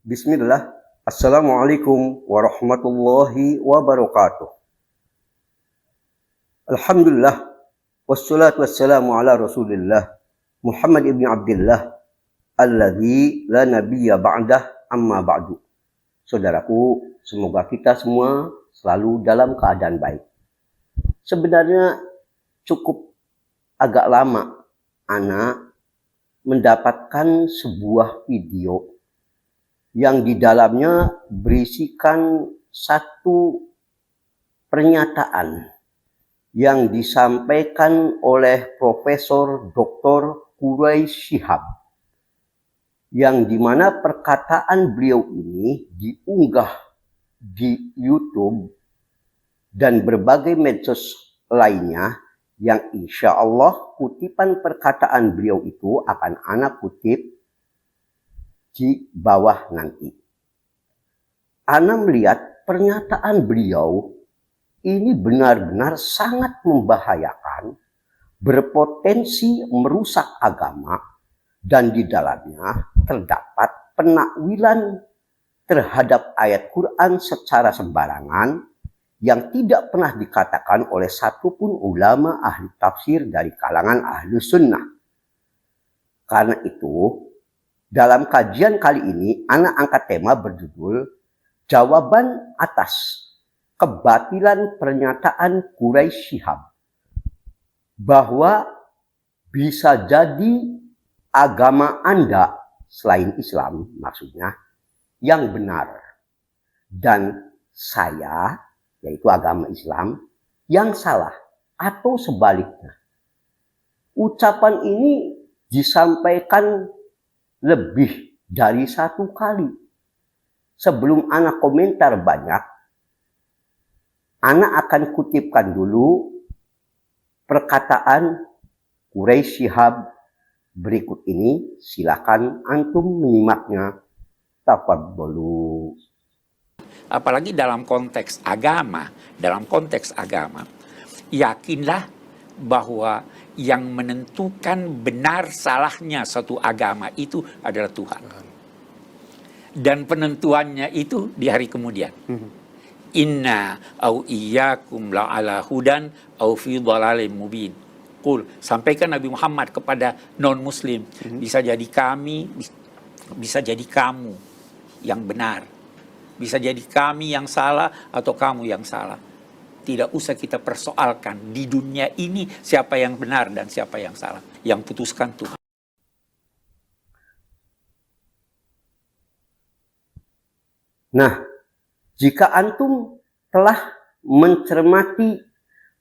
Bismillah. Assalamualaikum warahmatullahi wabarakatuh. Alhamdulillah. Wassalatu wassalamu ala rasulillah Muhammad ibn Abdullah alladzi la nabiyya ba'dah amma ba'du. Saudaraku, semoga kita semua selalu dalam keadaan baik. Sebenarnya cukup agak lama Ana mendapatkan sebuah video yang di dalamnya berisikan satu pernyataan yang disampaikan oleh Profesor Dr. Quraish Shihab, yang dimana perkataan beliau ini diunggah di YouTube dan berbagai medsos lainnya, yang insya Allah kutipan perkataan beliau itu akan Ana kutip di bawah nanti. Ana melihat pernyataan beliau ini benar-benar sangat membahayakan, berpotensi merusak agama, dan di dalamnya terdapat penakwilan terhadap ayat Quran secara sembarangan yang tidak pernah dikatakan oleh satupun ulama ahli tafsir dari kalangan ahli sunnah. Karena itu, dalam kajian kali ini, Ana angkat tema berjudul Jawaban atas kebatilan pernyataan Quraish Shihab, bahwa bisa jadi agama Anda selain Islam, maksudnya, yang benar, dan saya, yaitu agama Islam, yang salah, atau sebaliknya. Ucapan ini disampaikan lebih dari satu kali. Sebelum Ana komentar banyak, Ana akan kutipkan dulu perkataan Quraish Shihab berikut ini. Silakan antum menyimaknya. Tafadholu. Apalagi dalam konteks agama, yakinlah bahwa yang menentukan benar salahnya satu agama itu adalah Tuhan. Dan penentuannya itu di hari kemudian. Inna au iyyakum la'ala hudan au fi dhalalim mubin. Qul, sampaikan Nabi Muhammad kepada non-muslim, bisa jadi kami, bisa jadi kamu yang benar. Bisa jadi kami yang salah atau kamu yang salah. Tidak usah kita persoalkan di dunia ini siapa yang benar dan siapa yang salah. Yang putuskan Tuhan. Nah, jika antum telah mencermati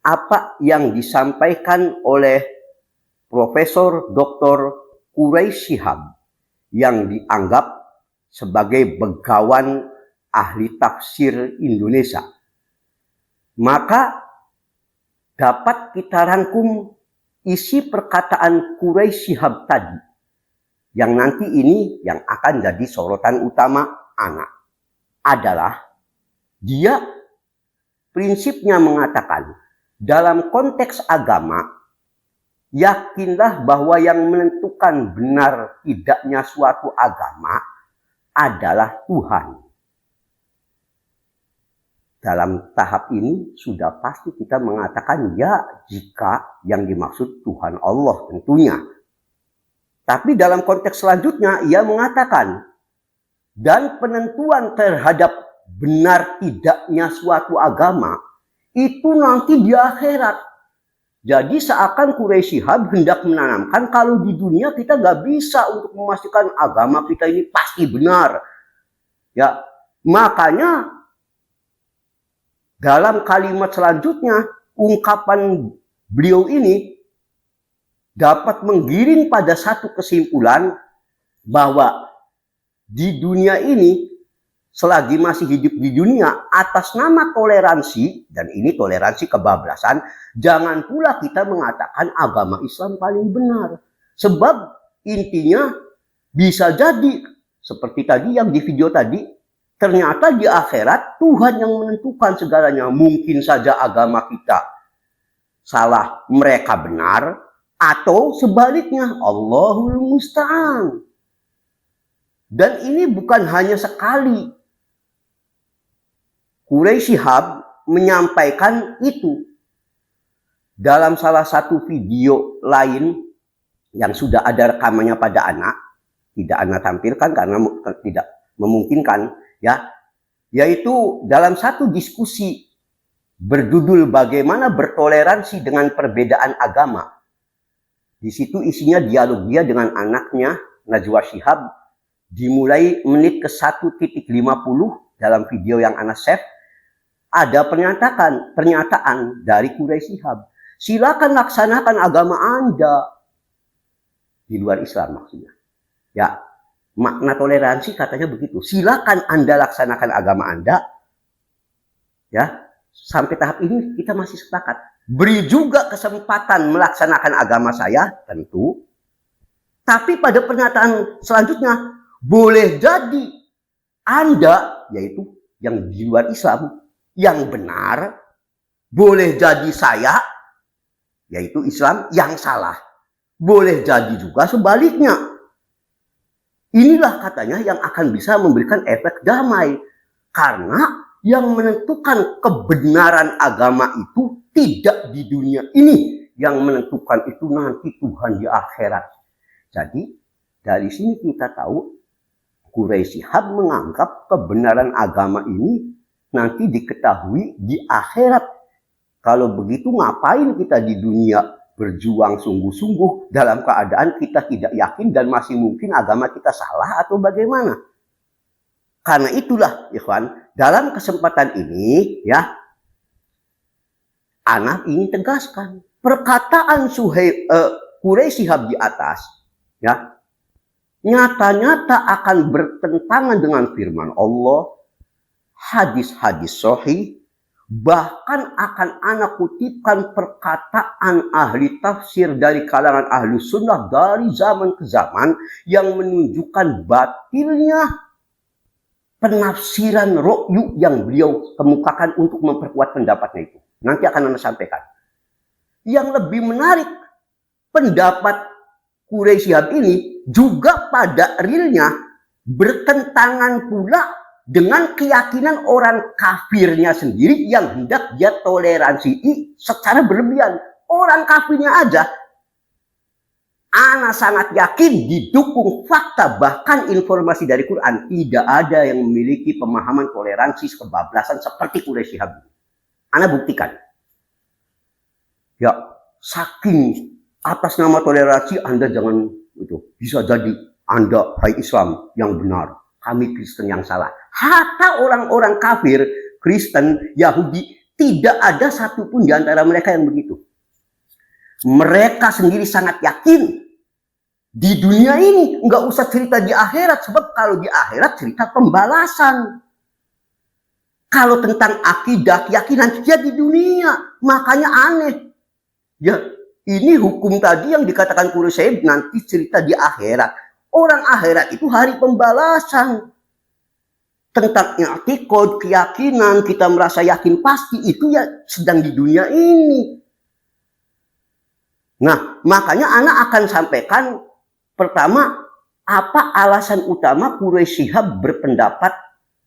apa yang disampaikan oleh Profesor Dr. Quraish Shihab yang dianggap sebagai begawan ahli tafsir Indonesia, maka dapat kita rangkum isi perkataan Quraish Shihab tadi, yang nanti ini yang akan jadi sorotan utama Ana, adalah dia prinsipnya mengatakan dalam konteks agama, yakinlah bahwa yang menentukan benar tidaknya suatu agama adalah Tuhan. Dalam tahap ini sudah pasti kita mengatakan ya, jika yang dimaksud Tuhan Allah tentunya. Tapi dalam konteks selanjutnya ia mengatakan, dan penentuan terhadap benar tidaknya suatu agama itu nanti di akhirat. Jadi seakan Quraish Shihab hendak menanamkan kalau di dunia kita nggak bisa untuk memastikan agama kita ini pasti benar. Ya, makanya dalam kalimat selanjutnya, ungkapan beliau ini dapat menggiring pada satu kesimpulan bahwa di dunia ini, selagi masih hidup di dunia atas nama toleransi, dan ini toleransi kebablasan, jangan pula kita mengatakan agama Islam paling benar. Sebab intinya bisa jadi, seperti tadi yang di video tadi, ternyata di akhirat Tuhan yang menentukan segalanya. Mungkin saja agama kita salah, mereka benar, atau sebaliknya, Allahul Musta'an. Dan ini bukan hanya sekali. Quraisy Shihab menyampaikan itu dalam salah satu video lain yang sudah ada rekamannya pada anak. Tidak anak tampilkan karena tidak memungkinkan, ya. Yaitu dalam satu diskusi berjudul bagaimana bertoleransi dengan perbedaan agama. Di situ isinya dialog dia dengan anaknya Najwa Shihab, dimulai menit ke 1:50 dalam video yang Anas save. Ada pernyataan dari Quraisy Shihab. Silakan laksanakan agama Anda. Di luar Islam maksudnya. Ya, makna toleransi katanya begitu. Silakan Anda laksanakan agama Anda. Ya, sampai tahap ini kita masih sepakat. Beri juga kesempatan melaksanakan agama saya, tentu. Tapi pada pernyataan selanjutnya, boleh jadi Anda, yaitu yang di luar Islam, yang benar. Boleh jadi saya, yaitu Islam, yang salah. Boleh jadi juga sebaliknya. Inilah katanya yang akan bisa memberikan efek damai. Karena yang menentukan kebenaran agama itu tidak di dunia ini. Yang menentukan itu nanti Tuhan di akhirat. Jadi dari sini kita tahu Quraisy Shihab menganggap kebenaran agama ini nanti diketahui di akhirat. Kalau begitu ngapain kita di dunia berjuang sungguh-sungguh dalam keadaan kita tidak yakin dan masih mungkin agama kita salah atau bagaimana? Karena itulah, ikhwan, dalam kesempatan ini, ya, anak ingin tegaskan perkataan Quraisy Shihab di atas, ya, nyata-nyata akan bertentangan dengan firman Allah, hadis-hadis sahih, bahkan akan anak kutipkan perkataan ahli tafsir dari kalangan ahli sunnah dari zaman ke zaman yang menunjukkan batilnya penafsiran ru'yu yang beliau kemukakan untuk memperkuat pendapatnya itu. Nanti akan Anda sampaikan. Yang lebih menarik, pendapat Quraisy Shihab ini juga pada realnya bertentangan pula dengan keyakinan orang kafirnya sendiri yang hendak dia toleransi secara berlebihan. Orang kafirnya aja, ana sangat yakin didukung fakta bahkan informasi dari Quran, tidak ada yang memiliki pemahaman toleransi kebablasan seperti Quraisy Shihab. Ana buktikan. Ya, saking atas nama toleransi Anda jangan itu. Bisa jadi Anda hai Islam yang benar, kami Kristen yang salah. Hatta orang-orang kafir, Kristen, Yahudi, tidak ada satupun di antara mereka yang begitu. Mereka sendiri sangat yakin di dunia ini, nggak usah cerita di akhirat, sebab kalau di akhirat cerita pembalasan. Kalau tentang akidah, keyakinan, ya di dunia. Makanya aneh. Ya, ini hukum tadi yang dikatakan Quraisy Shihab nanti cerita di akhirat. Orang akhirat itu hari pembalasan. Tentang i'tiqad, keyakinan, kita merasa yakin pasti, itu ya sedang di dunia ini. Nah, makanya anak akan sampaikan pertama, apa alasan utama Quraisy Shihab berpendapat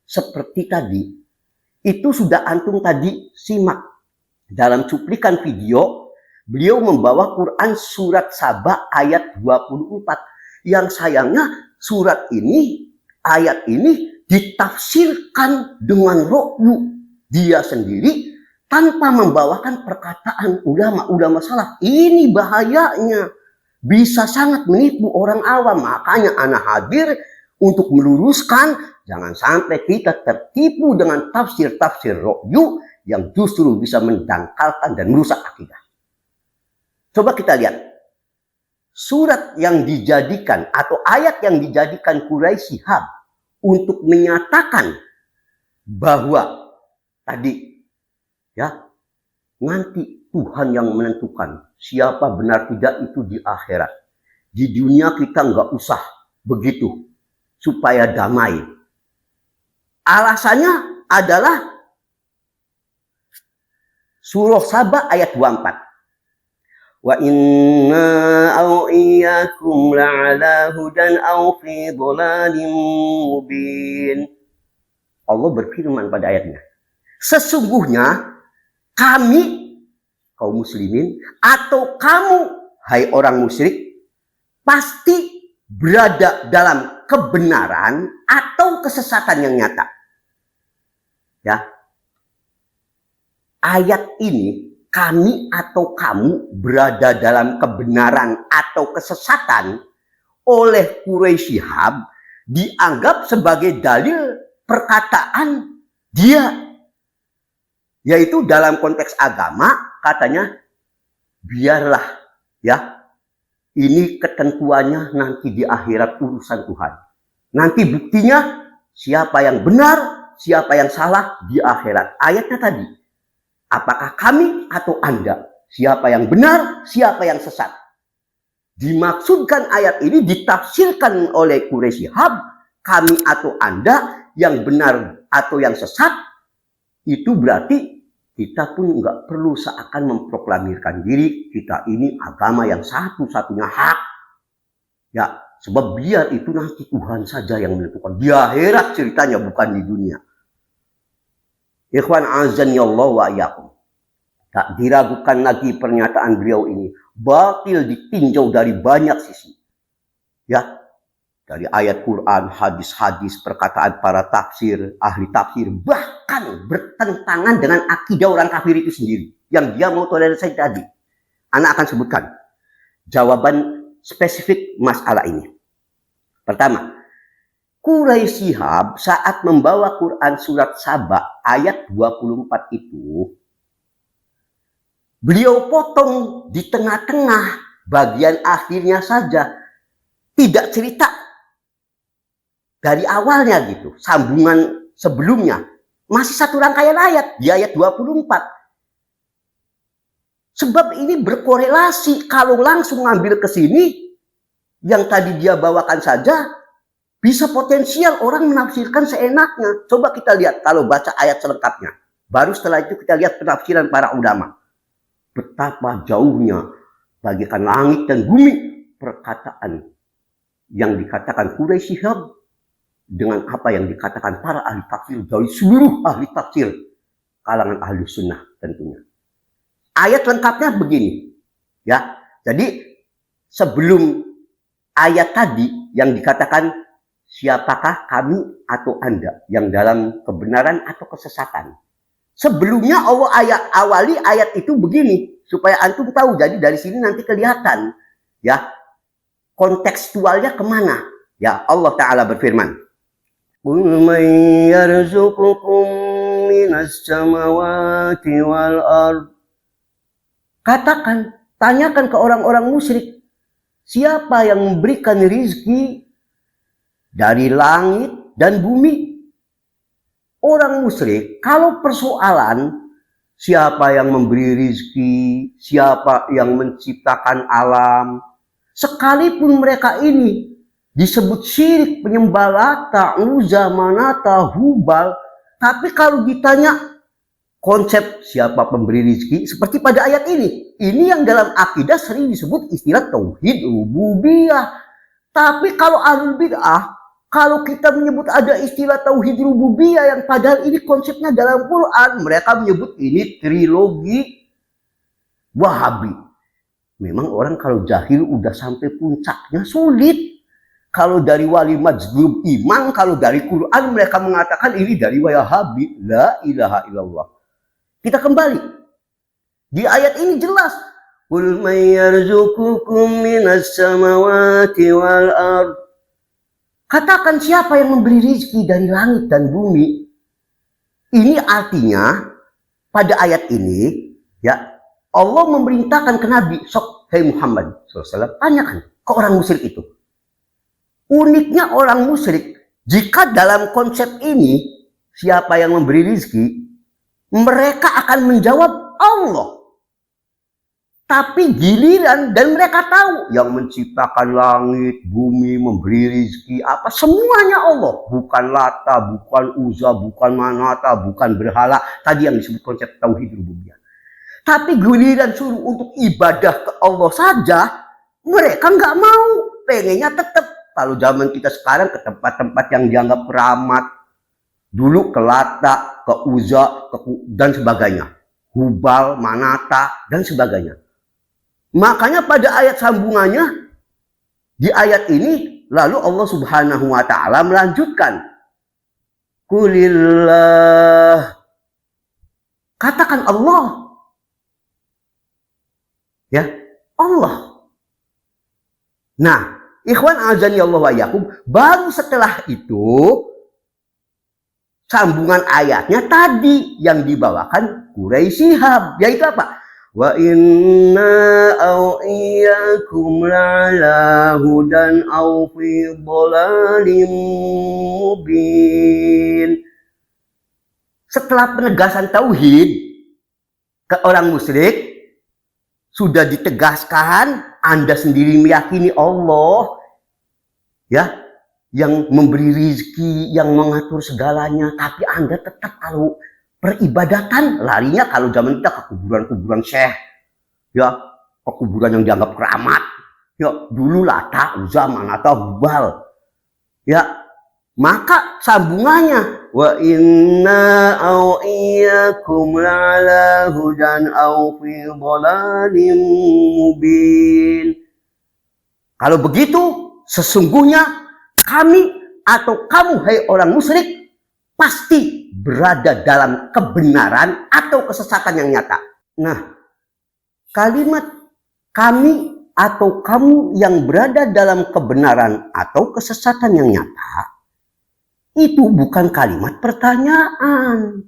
seperti tadi. Itu sudah antum tadi simak. Dalam cuplikan video, beliau membawa Quran surat Saba ayat 24. Yang sayangnya surat ini, ayat ini ditafsirkan dengan ru'yu dia sendiri tanpa membawakan perkataan ulama-ulama salaf. Ini bahayanya, bisa sangat menipu orang awam. Makanya anak hadir untuk meluruskan, jangan sampai kita tertipu dengan tafsir-tafsir ru'yu yang justru bisa mendangkalkan dan merusak akidah. Coba kita lihat surat yang dijadikan atau ayat yang dijadikan Quraisy Shihab untuk menyatakan bahwa tadi, ya, nanti Tuhan yang menentukan siapa benar tidak itu di akhirat. Di dunia kita nggak usah begitu supaya damai. Alasannya adalah surah Saba ayat 24. Wa inna au innakum la'ala hudan aw fi dhalalin mubin. Allah berfirman pada ayatnya, sesungguhnya kami kaum muslimin atau kamu hai orang musyrik pasti berada dalam kebenaran atau kesesatan yang nyata. Ya. Ayat ini, kami atau kamu berada dalam kebenaran atau kesesatan, oleh Quraisy Shihab dianggap sebagai dalil perkataan dia. Yaitu dalam konteks agama katanya, biarlah ya, ini ketentuannya nanti di akhirat urusan Tuhan. Nanti buktinya siapa yang benar, siapa yang salah di akhirat. Ayatnya tadi, apakah kami atau Anda? Siapa yang benar, siapa yang sesat? Dimaksudkan ayat ini ditafsirkan oleh Quraisy Shihab, kami atau Anda yang benar atau yang sesat, itu berarti kita pun nggak perlu seakan memproklamirkan diri kita ini agama yang satu-satunya hak. Ya, sebab biar itu nanti Tuhan saja yang menentukan. Di akhirat ceritanya, bukan di dunia. Ikhwan azan ya Allah wa iyyakum. Tak diragukan lagi pernyataan beliau ini. Batil ditinjau dari banyak sisi. Ya, dari ayat Quran, hadis-hadis, perkataan para tafsir, ahli tafsir, bahkan bertentangan dengan akidah orang kafir itu sendiri. Yang dia mau toleransi tadi. Anak akan sebutkan jawaban spesifik masalah ini. Pertama, Quraisy Shihab saat membawa Quran surat Saba ayat 24 itu, beliau potong di tengah-tengah bagian akhirnya saja. Tidak cerita dari awalnya gitu, sambungan sebelumnya. Masih satu rangkaian ayat, di ayat 24. Sebab ini berkorelasi, kalau langsung ngambil ke sini, yang tadi dia bawakan saja, bisa potensial orang menafsirkan seenaknya. Coba kita lihat kalau baca ayat selengkapnya. Baru setelah itu kita lihat penafsiran para ulama. Betapa jauhnya bagaikan langit dan bumi perkataan yang dikatakan Quraisy Shihab dengan apa yang dikatakan para ahli tafsir dari seluruh ahli tafsir kalangan ahli sunnah tentunya. Ayat lengkapnya begini, ya. Jadi sebelum ayat tadi yang dikatakan siapakah kami atau Anda yang dalam kebenaran atau kesesatan. Sebelumnya Allah awali ayat itu begini supaya antum tahu. Jadi dari sini nanti kelihatan, ya, kontekstualnya kemana. Ya, Allah Ta'ala berfirman, Qul man yarzuqukum minas samawati wal ard. Katakan, tanyakan ke orang-orang musyrik, siapa yang memberikan rizki dari langit dan bumi? Orang musyrik, kalau persoalan siapa yang memberi rizki, siapa yang menciptakan alam, sekalipun mereka ini disebut syirik, penyembah Lata, Uzza, Manata, Hubal, tapi kalau ditanya konsep siapa pemberi rezeki, seperti pada ayat ini yang dalam akidah sering disebut istilah tauhid rububiyah. Tapi kalau ahlul bid'ah, kalau kita menyebut ada istilah tauhid rububiyah yang padahal ini konsepnya dalam Quran, mereka menyebut ini trilogi Wahabi. Memang orang kalau jahil udah sampai puncaknya sulit. Kalau dari wali majzub iman, kalau dari Quran mereka mengatakan ini dari Wahabi. La ilaha illallah. Kita kembali. Di ayat ini jelas. Qul may yarzuqukum minas samawati wal ard. Katakan siapa yang memberi rezeki dari langit dan bumi. Ini artinya pada ayat ini, ya, Allah memerintahkan ke Nabi, sok, hei Muhammad SAW, tanyakan ke orang musyrik itu. Uniknya orang musyrik, jika dalam konsep ini, siapa yang memberi rezeki, mereka akan menjawab Allah. Tapi giliran, dan mereka tahu, yang menciptakan langit, bumi, memberi rezeki, apa, semuanya Allah. Bukan Lata, bukan Uzza, bukan Manata, bukan berhala. Tadi yang disebut konsep tauhid rububiyah. Tapi giliran suruh untuk ibadah ke Allah saja, Mereka nggak mau, pengennya tetap. Kalau zaman kita sekarang ke tempat-tempat yang dianggap keramat, dulu ke Lata, ke Uzza, dan sebagainya. Hubal, Manata, dan sebagainya. Makanya pada ayat sambungannya, di ayat ini, lalu Allah Subhanahu wa Ta'ala melanjutkan. Kulillah. Katakan Allah. Ya, Allah. Nah, ikhwan azani Allah wa iyyakum, baru setelah itu sambungan ayatnya tadi yang dibawakan Quraisy Shihab, yaitu apa? Wa inna au iyyakum la'ala hudan au fi dhalalim mubin. Setelah penegasan tauhid ke orang musyrik, sudah ditegaskan Anda sendiri meyakini Allah, ya, yang memberi rizki, yang mengatur segalanya, tapi Anda tetap kalau peribadatan larinya kalau zaman kita ke kuburan-kuburan syekh, ya, ke kuburan yang dianggap keramat, ya, dulu Lata, Uzza, Manata, Hubal, ya. Maka sambungannya wa inna au iyyakum la'ala hudan au fi dhalalim mubin. Kalau begitu, sesungguhnya kami atau kamu hai orang musyrik pasti berada dalam kebenaran atau kesesatan yang nyata. Nah, kalimat kami atau kamu yang berada dalam kebenaran atau kesesatan yang nyata itu bukan kalimat pertanyaan.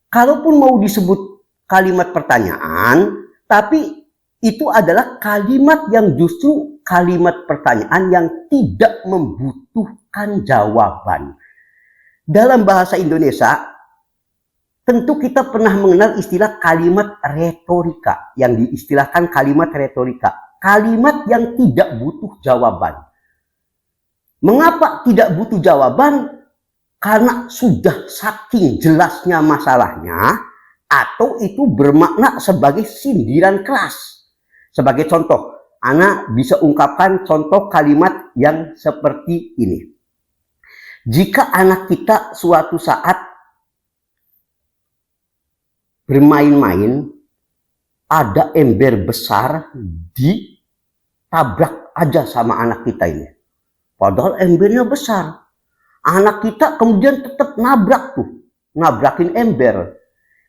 Kalaupun mau disebut kalimat pertanyaan, tapi itu adalah kalimat yang justru kalimat pertanyaan yang tidak membutuhkan jawaban. Dalam bahasa Indonesia, tentu kita pernah mengenal istilah kalimat retorika, yang diistilahkan kalimat retorika. Kalimat yang tidak butuh jawaban. Mengapa tidak butuh jawaban? Karena sudah saking jelasnya masalahnya, atau itu bermakna sebagai sindiran keras. Sebagai contoh, Ana bisa ungkapkan contoh kalimat yang seperti ini. Jika anak kita suatu saat bermain-main, ada ember besar, ditabrak aja sama anak kita ini. Padahal embernya besar. Anak kita kemudian tetap nabrakin ember.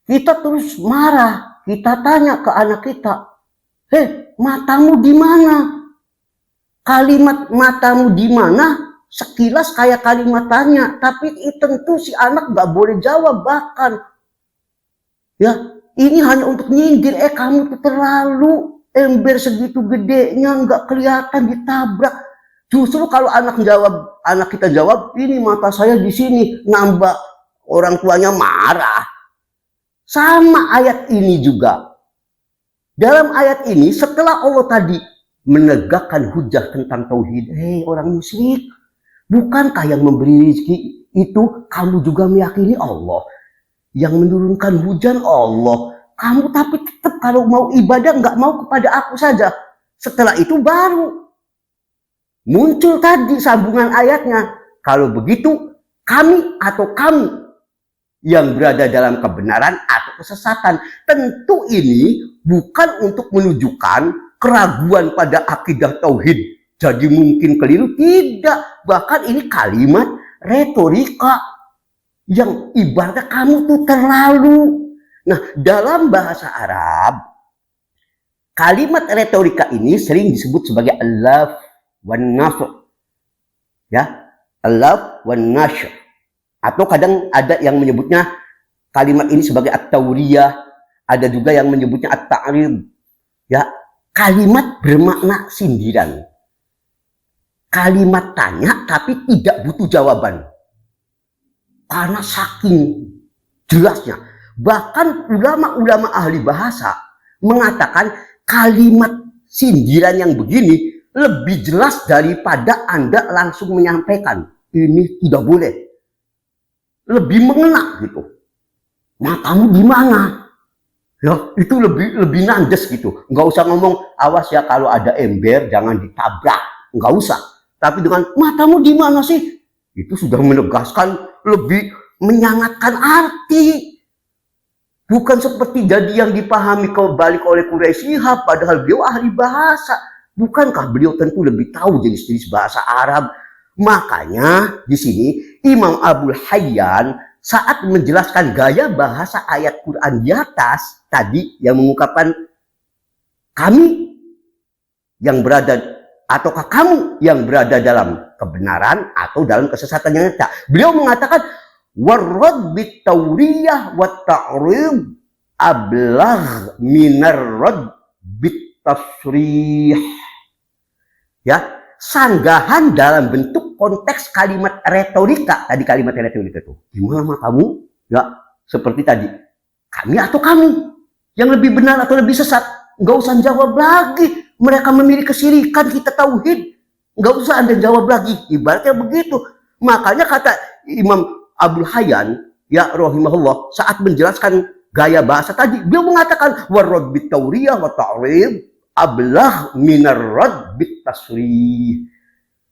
Kita terus marah. Kita tanya ke anak kita, "Hei, matamu di mana?" Kalimat matamu di mana sekilas kayak kalimat tanya, tapi tentu si anak nggak boleh jawab bahkan. Ya, ini hanya untuk nyindir. Kamu tuh terlalu, ember segitu gedenya nggak kelihatan ditabrak. Justru kalau anak kita jawab, ini mata saya di sini, nambah orang tuanya marah. Sama ayat ini juga. Dalam ayat ini, setelah Allah tadi menegakkan hujah tentang tauhid, hei orang musyrik, bukankah yang memberi rezeki itu kamu juga meyakini Allah? Yang menurunkan hujan Allah. Kamu tapi tetap kalau mau ibadah nggak mau kepada aku saja. Setelah itu baru muncul tadi sambungan ayatnya. Kalau begitu, kami atau kamu yang berada dalam kebenaran atau kesesatan. Tentu ini bukan untuk menunjukkan keraguan pada akidah tauhid. Jadi mungkin keliru. Tidak. Bahkan ini kalimat retorika yang ibaratnya kamu tuh terlalu. Nah, dalam bahasa Arab, kalimat retorika ini sering disebut sebagai al-laf wan nasr, ya, al-laf wan nasr, atau kadang ada yang menyebutnya kalimat ini sebagai at-tauriyah, ada juga yang menyebutnya at-ta'rib, ya, kalimat bermakna sindiran, kalimat tanya tapi tidak butuh jawaban karena saking jelasnya. Bahkan ulama-ulama ahli bahasa mengatakan kalimat sindiran yang begini lebih jelas daripada Anda langsung menyampaikan ini tidak boleh. Lebih mengena gitu. Matamu di mana? Ya, itu lebih nandes gitu. Nggak usah ngomong, awas ya kalau ada ember jangan ditabrak. Nggak usah. Tapi dengan matamu di mana sih? Itu sudah menegaskan, lebih menyangatkan arti. Bukan seperti jadi yang dipahami kebalik oleh Quraisy Shihab, padahal beliau ahli bahasa. Bukankah beliau tentu lebih tahu jenis-jenis bahasa Arab? Makanya di sini Imam Abul Hayyan saat menjelaskan gaya bahasa ayat Quran di atas tadi yang mengungkapkan kami yang berada ataukah kamu yang berada dalam kebenaran atau dalam kesesatan yang nyata. Beliau mengatakan warad bit tauriyah wat ta'rib ablagh minar rad bit tasrih. Ya, sanggahan dalam bentuk konteks kalimat retorika. Tadi kalimat retorika itu gimana kamu? Ya, seperti tadi, kami atau kamu yang lebih benar atau lebih sesat? Nggak usah jawab lagi. Mereka memilih kesyirikan, kita tauhid. Nggak usah Anda jawab lagi. Ibaratnya begitu. Makanya kata Imam Abul Hayyan ya rahimahullah saat menjelaskan gaya bahasa tadi, beliau mengatakan warad bit tauriyah wa ta'rib ablah minar rad bit tasrih.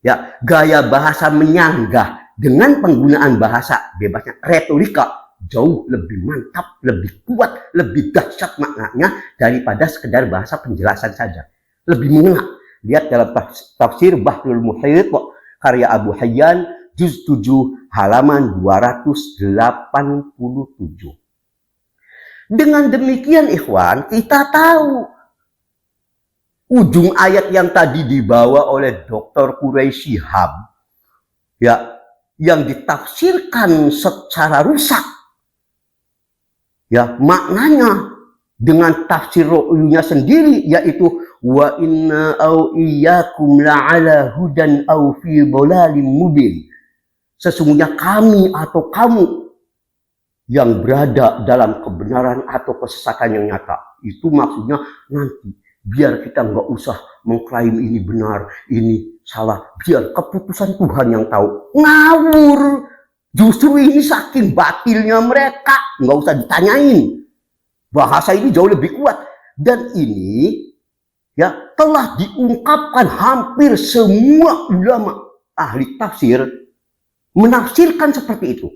Ya, gaya bahasa menyanggah dengan penggunaan bahasa bebasnya retorika jauh lebih mantap, lebih kuat, lebih dahsyat maknanya daripada sekedar bahasa penjelasan saja. Lebih mengena. Lihat dalam tafsir Bahrul Muhit karya Abu Hayyan juz 7 halaman 287. Dengan demikian ikhwan, kita tahu ujung ayat yang tadi dibawa oleh Dr. Quraisy Shihab ya, yang ditafsirkan secara rusak ya, maknanya dengan tafsir ru'yunya sendiri, yaitu wa inna au iyyakum la'ala hudan au fi dhalalin mubin. Sesungguhnya kami atau kamu yang berada dalam kebenaran atau kesesatan yang nyata. Itu maksudnya nanti biar kita nggak usah mengklaim ini benar, ini salah. Biar keputusan Tuhan yang tahu. Ngawur. Justru ini saking batilnya mereka. Nggak usah ditanyain. Bahasa ini jauh lebih kuat. Dan ini ya telah diungkapkan hampir semua ulama ahli tafsir menafsirkan seperti itu.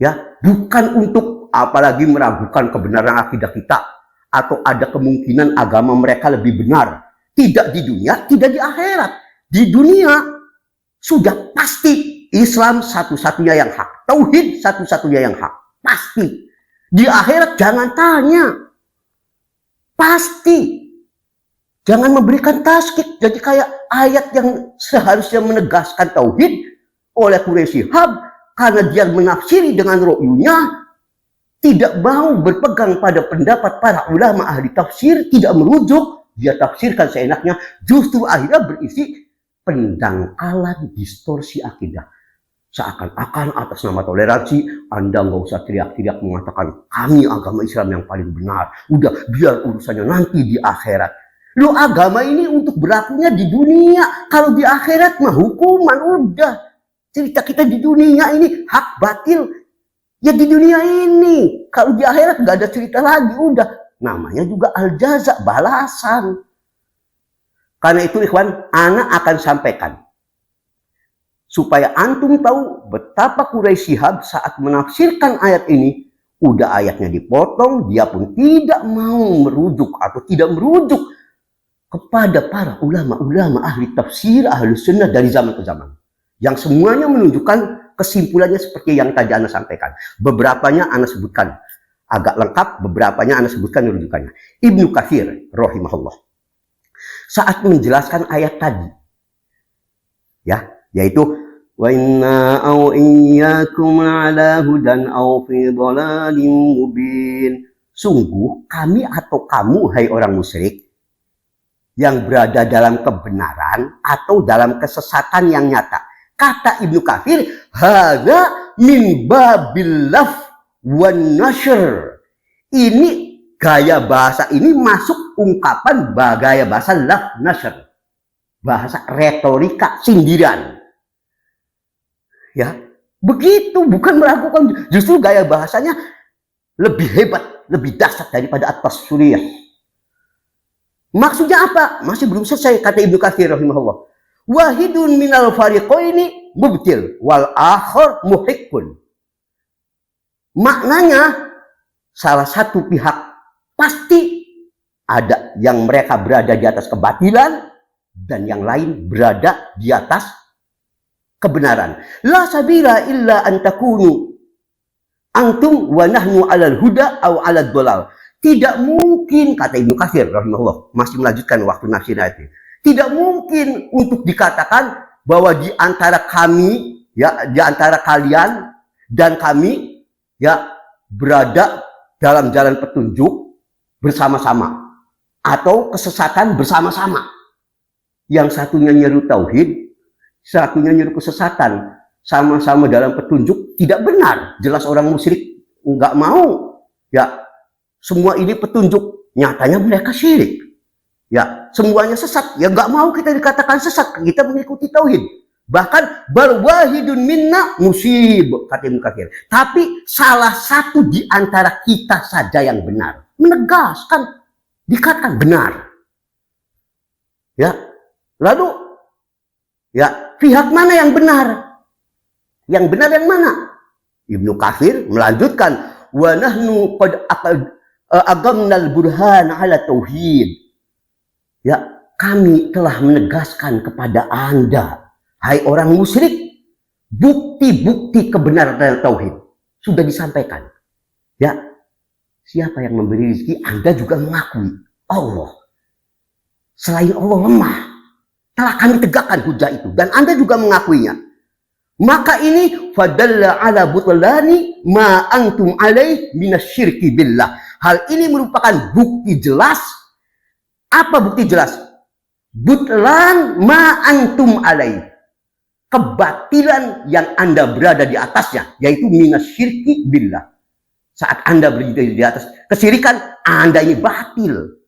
Ya, bukan untuk apalagi meragukan kebenaran akidah kita atau ada kemungkinan agama mereka lebih benar. Tidak di dunia, tidak di akhirat. Di dunia sudah pasti Islam satu-satunya yang hak, tauhid satu-satunya yang hak. Pasti. Di akhirat jangan tanya. Pasti. Jangan memberikan taskik. Jadi kayak ayat yang seharusnya menegaskan tauhid oleh Quraisy Shihab karena dia menafsiri dengan ru'yunya, tidak mau berpegang pada pendapat para ulama ahli tafsir, tidak merujuk, dia tafsirkan seenaknya, justru akhirnya berisi pendangkalan distorsi akidah. Seakan-akan atas nama toleransi, Anda nggak usah teriak-teriak mengatakan kami agama Islam yang paling benar. Udah, biar urusannya nanti di akhirat. Loh, agama ini untuk berlakunya di dunia. Kalau di akhirat mah hukuman, udah. Cerita kita di dunia ini hak batil. Ya di dunia ini. Kalau di akhirat nggak ada cerita lagi, udah. Namanya juga al-jaza, balasan. Karena itu ikhwan, ana akan sampaikan. Supaya antum tahu betapa Quraisy Shihab saat menafsirkan ayat ini, udah ayatnya dipotong, dia pun tidak mau merujuk atau tidak merujuk kepada para ulama-ulama ahli tafsir, ahli sunnah dari zaman ke zaman. Yang semuanya menunjukkan kesimpulannya seperti yang tadi Anda sampaikan. Beberapanya Anda sebutkan agak lengkap, beberapanya Anda sebutkan rujukannya. Ibnu Katsir rahimahullah saat menjelaskan ayat tadi, ya, yaitu wa inna au iyyakum ala hudan au fi dhalalin mubin. Sungguh kami atau kamu hai orang musyrik yang berada dalam kebenaran atau dalam kesesatan yang nyata. Kata Ibnu Katsir, hadza min babil laf wan nashr. Ini gaya bahasa ini masuk ungkapan gaya bahasa laf nashr. Bahasa retorika sindiran. Ya, begitu, bukan meragukan, justru gaya bahasanya lebih hebat, lebih dahsyat daripada at-tasrih. Maksudnya apa? Masih belum selesai, kata Ibnu Katsir rahimahullah. Wahidun minal fariqaini mubtil wal akhar muhiqqun. Maknanya salah satu pihak pasti ada yang mereka berada di atas kebatilan dan yang lain berada di atas kebenaran. La sabila illa an takunu antum wa nahnu 'alal huda aw 'alad dhalal. Tidak mungkin, kata Ibnu Katsir rahimahullah, masih melanjutkan waktu nafsir ayat ini. Tidak mungkin untuk dikatakan bahwa di antara kami, ya, di antara kalian dan kami, ya, berada dalam jalan petunjuk bersama-sama atau kesesatan bersama-sama. Yang satunya nyeru tauhid, satunya nyeru kesesatan, sama-sama dalam petunjuk tidak benar. Jelas orang musyrik nggak mau, ya, semua ini petunjuk, nyatanya mereka syirik. Ya, semuanya sesat. Ya nggak mau kita dikatakan sesat, kita mengikuti tauhid. Bahkan bal wahidun minna musib, kata Ibnu Katsir. Tapi salah satu di antara kita saja yang benar. Menegaskan, dikatakan benar. Ya. Lalu ya, pihak mana yang benar? Yang benar yang mana? Ibnu Katsir melanjutkan, wa nahnu qad agamnal burhan ala tauhid. Ya, kami telah menegaskan kepada Anda, hai orang musyrik, bukti-bukti kebenaran tauhid sudah disampaikan. Ya, siapa yang memberi rezeki, Anda juga mengakui Allah. Selain Allah lemah, telah kami tegakkan hujah itu dan Anda juga mengakuinya. Maka ini fadalla ala butlani ma antum alaih minasyirki billah. Hal ini merupakan bukti jelas. Apa bukti jelas? Butlan ma antum alaih. Kebatilan yang Anda berada di atasnya, yaitu minasyirki billah. Saat Anda berada di atas kesyirikan, Anda ini batil.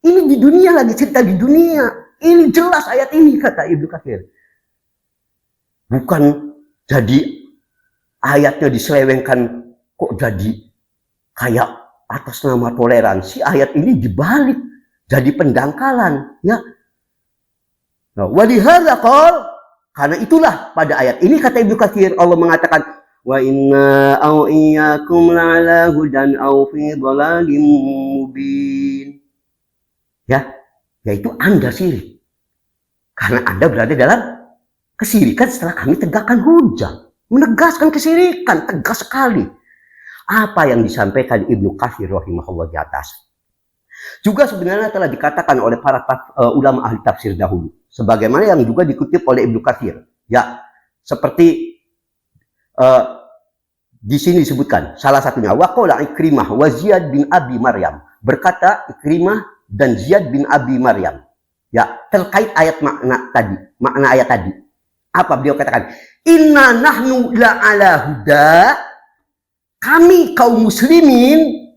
Ini di dunia lagi, cerita di dunia. Ini jelas ayat ini, kata Ibnu Katsir. Bukan jadi ayatnya diselewengkan kok jadi kayak atas nama toleransi. Ayat ini dibalik jadi pendangkalan, ya. Nah, walihadza qol, karena itulah pada ayat ini kata Ibnu Katsir Allah mengatakan wa inna aw iyyakum la'ala hudan aw fi dhalalin mubin. Ya, yaitu Anda syirik. Karena Anda berada dalam kesirikan setelah kami tegakkan hujah, menegaskan kesirikan, tegas sekali. Apa yang disampaikan Ibnu Katsir rahimahullah di atas juga sebenarnya telah dikatakan oleh para ulama ahli tafsir dahulu, sebagaimana yang juga dikutip oleh Ibnu Katsir. Ya, seperti di sini disebutkan salah satunya waqala Ikrimah wa Ziyad bin Abi Maryam, berkata Ikrimah dan Ziyad bin Abi Maryam, ya, terkait ayat makna ayat tadi. Apa beliau katakan? Inna nahnu la ala huda. Kami kaum muslimin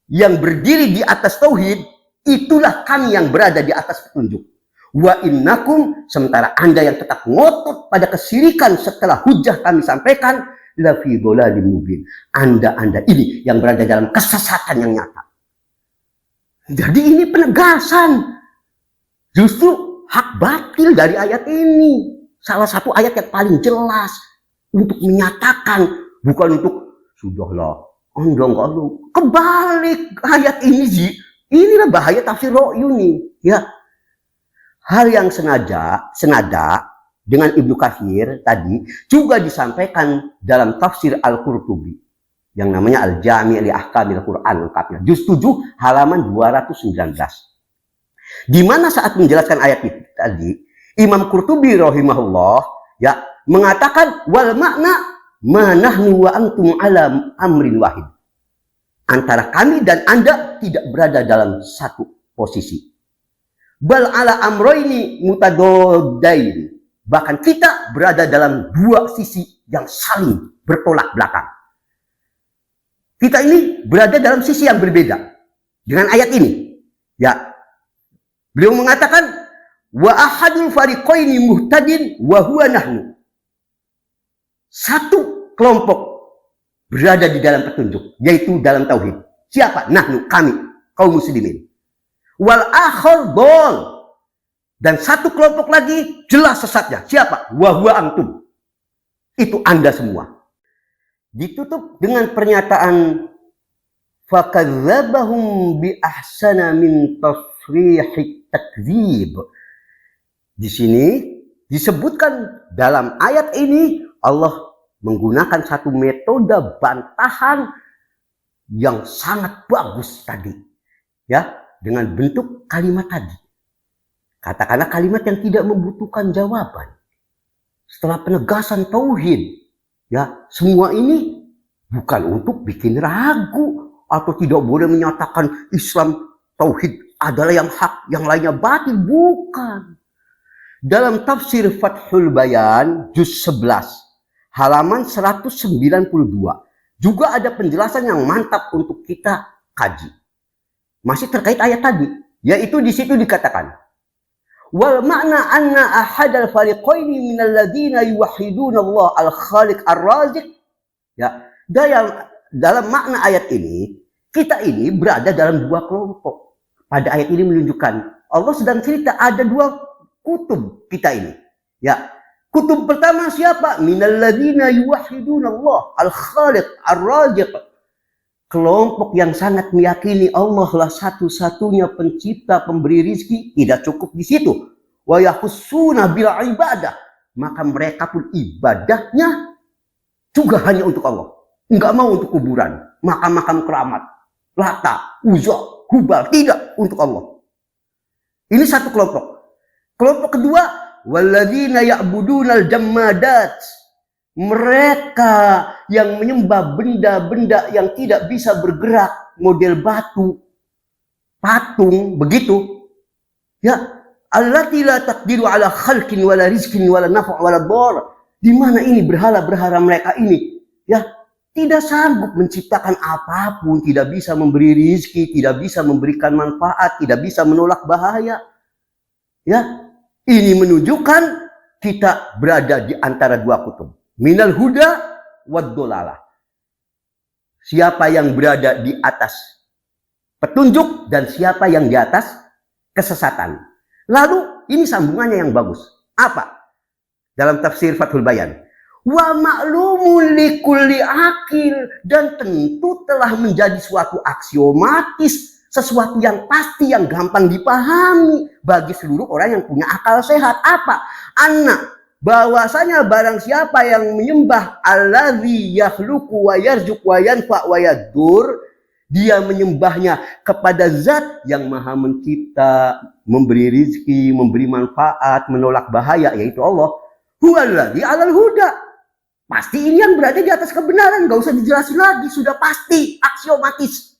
yang berdiri di atas tauhid, itulah kami yang berada di atas petunjuk. Wa innakum, sementara Anda yang tetap ngotot pada kesyirikan setelah hujah kami sampaikan, la fi dhalalin mubin. Anda ini yang berada dalam kesesatan yang nyata. Jadi ini penegasan. Justru hak batil dari ayat ini. Salah satu ayat yang paling jelas untuk menyatakan, bukan untuk sudahlah, Anda enggak lu. Kebalik ayat ini sih. Inilah bahaya tafsir ro'yu nih, ya. Hal yang senada dengan Ibnu Katsir tadi juga disampaikan dalam tafsir Al-Qurtubi yang namanya Al-Jami' li Ahkamil Quran lengkapnya, juz 7 halaman 219. Di mana saat menjelaskan ayat itu tadi, Imam Qurtubi rahimahullah ya mengatakan wal makna manahnu wa antum ala amrin wahid. Antara kami dan Anda tidak berada dalam satu posisi. Bal ala amroini mutadoddain. Bahkan kita berada dalam dua sisi yang saling bertolak belakang. Kita ini berada dalam sisi yang berbeda dengan ayat ini. Ya, beliau mengatakan wa ahadul fariqaini muhtadin wa huwa nahnu. Satu kelompok berada di dalam petunjuk, yaitu dalam tauhid. Siapa? Nahnu, kami, kaum muslimin. Wal akhar dol. Dan satu kelompok lagi jelas sesatnya. Siapa? Wa huwa antum. Itu Anda semua. Ditutup dengan pernyataan fakadzabahum bi ahsana min tasrihit takdzib. Di sini disebutkan dalam ayat ini Allah menggunakan satu metode bantahan yang sangat bagus tadi. Ya, dengan bentuk kalimat tadi. Katakanlah kalimat yang tidak membutuhkan jawaban. Setelah penegasan tauhid, ya, semua ini bukan untuk bikin ragu atau tidak boleh menyatakan Islam tauhid adalah yang hak, yang lainnya batil, bukan. Dalam tafsir Fathul Bayan juz 11 halaman 192 juga ada penjelasan yang mantap untuk kita kaji. Masih terkait ayat tadi, yaitu di situ dikatakan wal makna anna ahadal fariqaini minal ladzina yuwahhiduna Allah al-Khaliq ar-Raziq. Ya, dalam makna ayat ini, kita ini berada dalam dua kelompok. Pada ayat ini menunjukkan Allah sedang cerita ada dua kutub kita ini. Ya, kutub pertama siapa? Minal ladzina yuwahhiduna Allah al-Khaliq ar-Raziq. Kelompok yang sangat meyakini Allah lah satu-satunya pencipta, pemberi rizki. Tidak cukup di situ. Wa yahussuna bil ibadah. Maka mereka pun ibadahnya juga hanya untuk Allah. Enggak mau untuk kuburan, makam-makam keramat, Lata, Uzza, Hubal, tidak, untuk Allah. Ini satu kelompok. Kelompok kedua, walladzina ya'budunal jammadat. Mereka yang menyembah benda-benda yang tidak bisa bergerak, model batu, patung, begitu. Ya, allati la taqdiru ala khalqin wala rizkin wala nafa' wala dhar. Di mana ini berhala-berhala mereka ini, ya, tidak sanggup menciptakan apapun, tidak bisa memberi rizki, tidak bisa memberikan manfaat, tidak bisa menolak bahaya. Ya, ini menunjukkan kita berada di antara dua kutub. Minal huda wad dolalah. Siapa yang berada di atas petunjuk dan siapa yang di atas kesesatan. Lalu ini sambungannya yang bagus. Apa? Dalam tafsir Fathul Bayan. Wa ma'lumun likulli akil. Dan tentu telah menjadi suatu aksiomatis. Sesuatu yang pasti, yang gampang dipahami. Bagi seluruh orang yang punya akal sehat. Apa? Anna. Bahwasanya barang siapa yang menyembah allazi yakhluqu wa yarzuq wa yanfa wa yadur, dia menyembahnya kepada zat yang maha mencipta, memberi rizki, memberi manfaat, menolak bahaya, yaitu Allah. Huwallazi alal huda. Pasti ini yang berada di atas kebenaran, gak usah dijelasin lagi, sudah pasti, aksiomatis.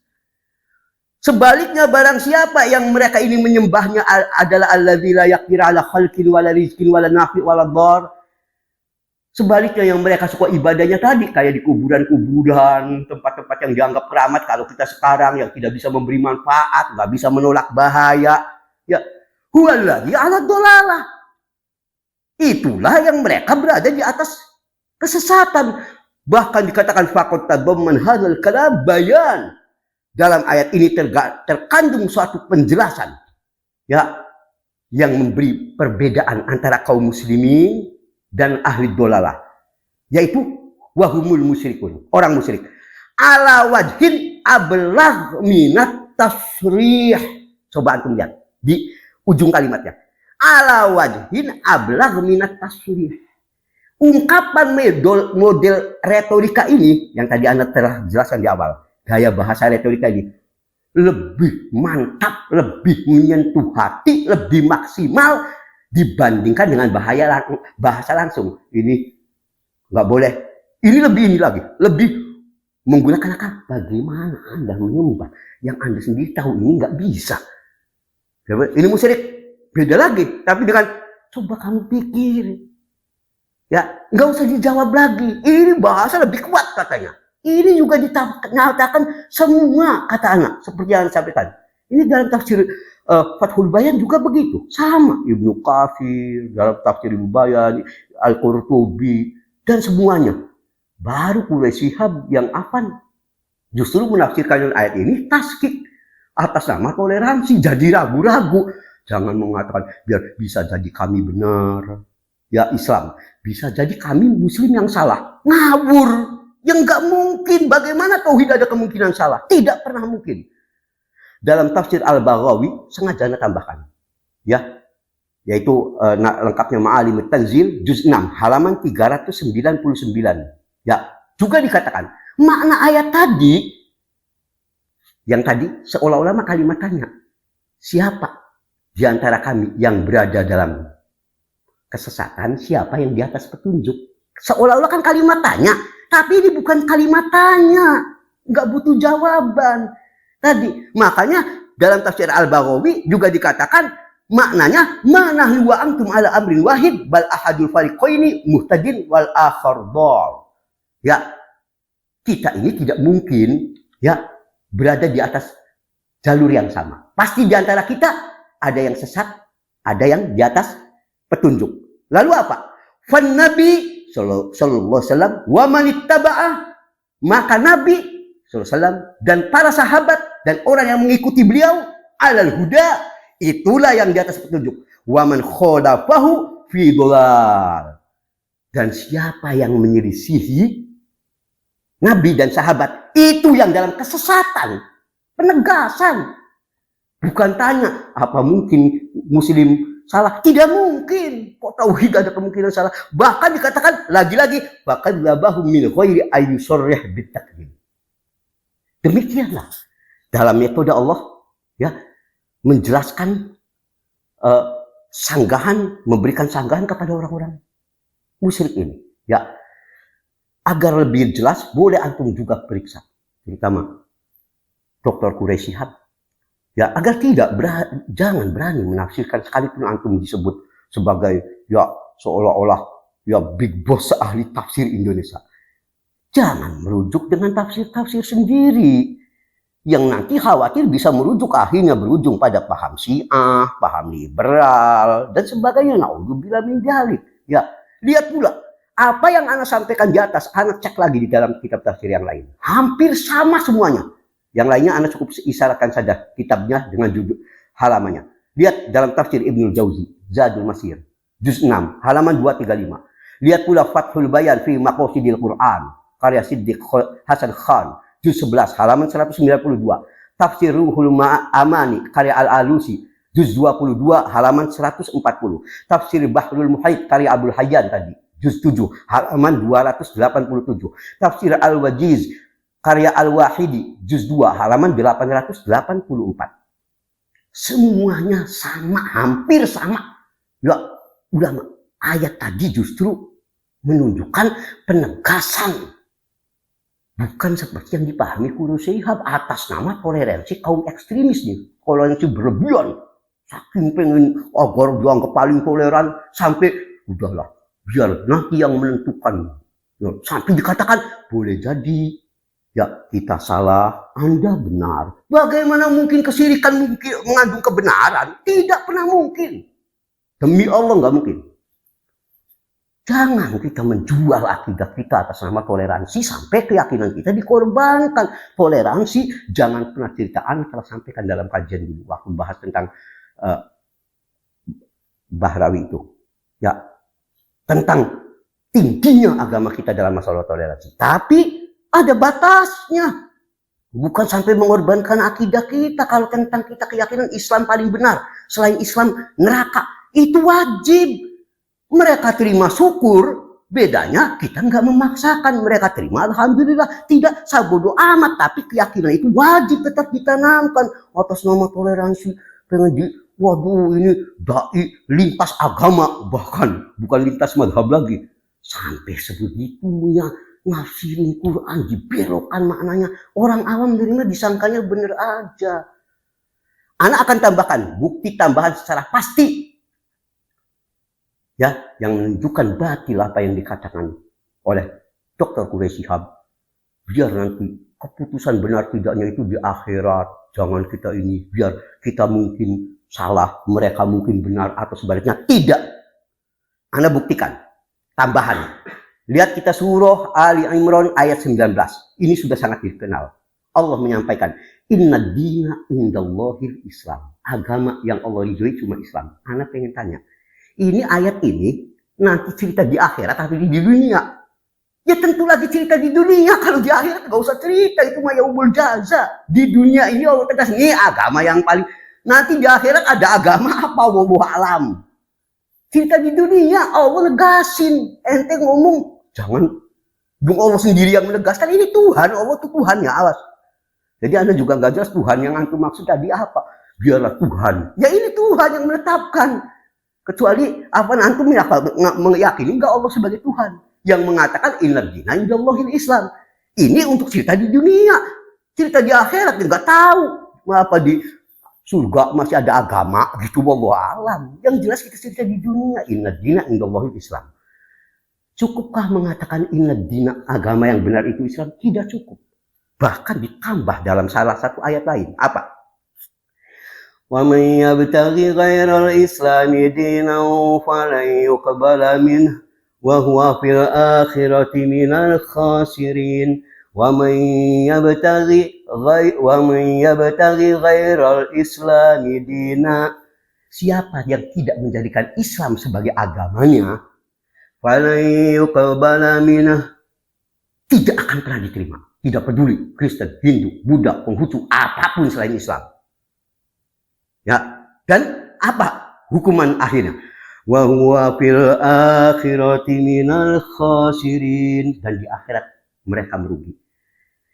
Sebaliknya barang siapa yang mereka ini menyembahnya adalah allazi la yaqdir ala khalqin wala rizkin wala nafi wala dhar. Sebaliknya yang mereka suka ibadahnya tadi kayak di kuburan-kuburan, tempat-tempat yang dianggap keramat kalau kita sekarang, yang tidak bisa memberi manfaat, nggak bisa menolak bahaya. Ya, huwallazi ala dhalalah. Itulah yang mereka berada di atas kesesatan. Bahkan dikatakan faqad tadamman hadzal kalam bayan. Dalam ayat ini terkandung suatu penjelasan, ya, yang memberi perbedaan antara kaum muslimin dan ahli dolalah, yaitu wahumul musyrikun, orang musyrik. Ala wajhin ablagh minat tasrih. Coba antum lihat di ujung kalimatnya. Ala wajhin ablagh minat tasrih. Ungkapan model retorika ini yang tadi Anda telah jelaskan di awal. Gaya bahasa retorika ini lebih mantap, lebih menyentuh hati, lebih maksimal dibandingkan dengan bahasa langsung. Ini nggak boleh. Ini lagi, lebih menggunakan akal. Bagaimana Anda menyembah yang Anda sendiri tahu ini nggak bisa? Ini musyrik, beda lagi. Tapi dengan coba kamu pikir, ya, nggak usah dijawab lagi. Ini bahasa lebih kuat katanya. Ini juga dinyatakan semua kata anak seperti yang sampaikan. Ini dalam tafsir Fathul Bayan juga begitu, sama Ibnu Katsir dalam tafsir Ibnu Bayan, Al-Qurtubi dan semuanya. Baru Quraisy Shihab yang afan justru menafsirkan ayat ini taskik atas nama toleransi. Jadi ragu-ragu. Jangan mengatakan biar bisa jadi kami benar. Ya Islam. Bisa jadi kami muslim yang salah. Ngawur. Yang nggak mungkin. Bagaimana tauhid ada kemungkinan salah? Tidak pernah mungkin. Dalam tafsir Al-Baghawi sengaja tambahkan. Ya. Yaitu lengkapnya Ma'alim Tanzil juz 6 halaman 399. Ya. Juga dikatakan. Makna ayat tadi. Yang tadi seolah-olah kalimat tanya. Siapa di antara kami yang berada dalam kesesatan, siapa yang di atas petunjuk? Seolah-olah kan kalimat tanya, tapi ini bukan kalimat tanya, nggak butuh jawaban. Tadi makanya dalam tafsir Al-Baghawi juga dikatakan maknanya manahlu wa antum ala amrin wahid bal ahadul fariqaini muhtadin wal akhar dhal. Ya, kita ini tidak mungkin ya berada di atas jalur yang sama. Pasti di antara kita ada yang sesat, ada yang di atas petunjuk. Lalu apa? Fan Nabi sallallahu alaihi wasallam wa man ittaba'ah, maka Nabi sallallahu alaihi wasallam dan para sahabat dan orang yang mengikuti beliau alal huda, itulah yang di atas petunjuk. Wa man khalafahu fi dhalal. Dan siapa yang menyelisihi Nabi dan sahabat, itu yang dalam kesesatan. Penegasan. Bukan tanya, apa mungkin muslim salah? Tidak mungkin. Kok tauhid ada kemungkinan salah? Bahkan dikatakan lagi-lagi, bahkan labahum min ghairi ayyusarrih bitakdzib. Demikianlah dalam metode Allah ya menjelaskan sanggahan, memberikan sanggahan kepada orang-orang musyrik ini. Ya, agar lebih jelas boleh antum juga periksa, terutama Dr. Quraisy Shihab. Ya, agar jangan berani menafsirkan sekalipun antum disebut sebagai ya seolah-olah ya big boss ahli tafsir Indonesia. Jangan merujuk dengan tafsir-tafsir sendiri yang nanti khawatir bisa merujuk akhirnya berujung pada paham Syiah, paham liberal dan sebagainya. Naudzubillah min dzalik. Ya, lihat pula apa yang Anda sampaikan di atas, Anda cek lagi di dalam kitab tafsir yang lain. Hampir sama semuanya. Yang lainnya Anda cukup isyaratkan saja kitabnya dengan judul halamannya. Lihat dalam tafsir Ibnul Jauzi, Zadul Masir, juz 6, halaman 235. Lihat pula Fathul Bayan fi Maqasidil Quran, karya Siddiq Hasan Khan, juz 11, halaman 192. Tafsir Ruhul Amani, karya Al-Alusi, juz 22, halaman 140. Tafsir Bahrul Muhait, karya Abdul Hayyan tadi, juz 7, halaman 287. Tafsir Al-Wajiz, karya Al-Wahidi, juz 2, halaman 884. Semuanya sama, hampir sama. Ya, ulama ayat tadi justru menunjukkan penegasan. Bukan seperti yang dipahami Quraisy Shihab atas nama toleransi kaum ekstremis nih. Toleransi berlebihan. Saking pengen agar dianggap paling toleran sampai udahlah, biar nanti yang menentukan. Ya, sampai dikatakan boleh jadi ya kita salah, Anda benar. Bagaimana mungkin kesyirikan mungkin mengandung kebenaran? Tidak pernah mungkin. Demi Allah nggak mungkin. Jangan kita menjual akidah kita atas nama toleransi sampai keyakinan kita dikorbankan. Toleransi jangan pernah cerita. Anda telah sampaikan dalam kajian dulu waktu bahas tentang Bahrawi itu. Ya, tentang tingginya agama kita dalam masalah toleransi. Tapi ada batasnya. Bukan sampai mengorbankan akidah kita. Kalau tentang kita keyakinan Islam paling benar. Selain Islam neraka. Itu wajib. Mereka terima syukur. Bedanya kita nggak memaksakan. Mereka terima alhamdulillah. Tidak sabodo amat. Tapi keyakinan itu wajib tetap ditanamkan. Atas nama toleransi. Waduh ini dai lintas agama. Bahkan bukan lintas madhab lagi. Sampai sebegitunya. Ngafsirin Quran, dibelokkan maknanya. Orang awam nerima disangkanya bener aja. Anak akan tambahkan bukti tambahan secara pasti. Ya, yang menunjukkan batil apa yang dikatakan oleh Dr. Quraisy Shihab. Biar nanti keputusan benar tidaknya itu di akhirat. Jangan kita ini, biar kita mungkin salah, mereka mungkin benar atau sebaliknya. Tidak. Anda buktikan. Tambahan. Lihat kita surah Ali Imran ayat 19. Ini sudah sangat dikenal. Allah menyampaikan, inna dina indallahil Islam. Agama yang Allah ridhoi cuma Islam. Anak pengen tanya, ini ayat ini nanti cerita di akhirat atau di dunia? Ya tentu lagi cerita di dunia. Kalau di akhirat gak usah cerita, itu mah yaumul jaza. Di dunia ini Allah tegas, ini agama yang paling. Nanti di akhirat ada agama apa? Wallahu alam. Cerita di dunia Allah negasin. Ente ngomong jangan, dong Allah sendiri yang menegaskan, ini Tuhan, Allah itu Tuhan ya, awas. Jadi Anda juga nggak jelas Tuhan yang antum maksud tadi apa. Biarlah Tuhan. Ya ini Tuhan yang menetapkan. Kecuali apa antum meyakini nggak Allah sebagai Tuhan. Yang mengatakan inna dina indallahil Islam. Ini untuk cerita di dunia. Cerita di akhirat nggak tahu. Apa di surga masih ada agama gitu, wallahu alam. Yang jelas kita cerita di dunia. Inna dina indallahil Islam. Cukupkah mengatakan inna dina, agama yang benar itu Islam? Tidak cukup. Bahkan ditambah dalam salah satu ayat lain. Apa? Wa man yabtaghi ghairal islami dinan falan yuqbala minhu wa huwa fil akhirati minal khasirin. Wa man yabtaghi ghairal islami dinan. Siapa yang tidak menjadikan Islam sebagai agamanya, tidak akan pernah diterima. Tidak peduli Kristen, Hindu, Buddha, Konghucu, apapun selain Islam. Ya, dan apa hukuman akhirnya? Wa huwa fil akhirati minal khasirin, dan di akhirat mereka merugi.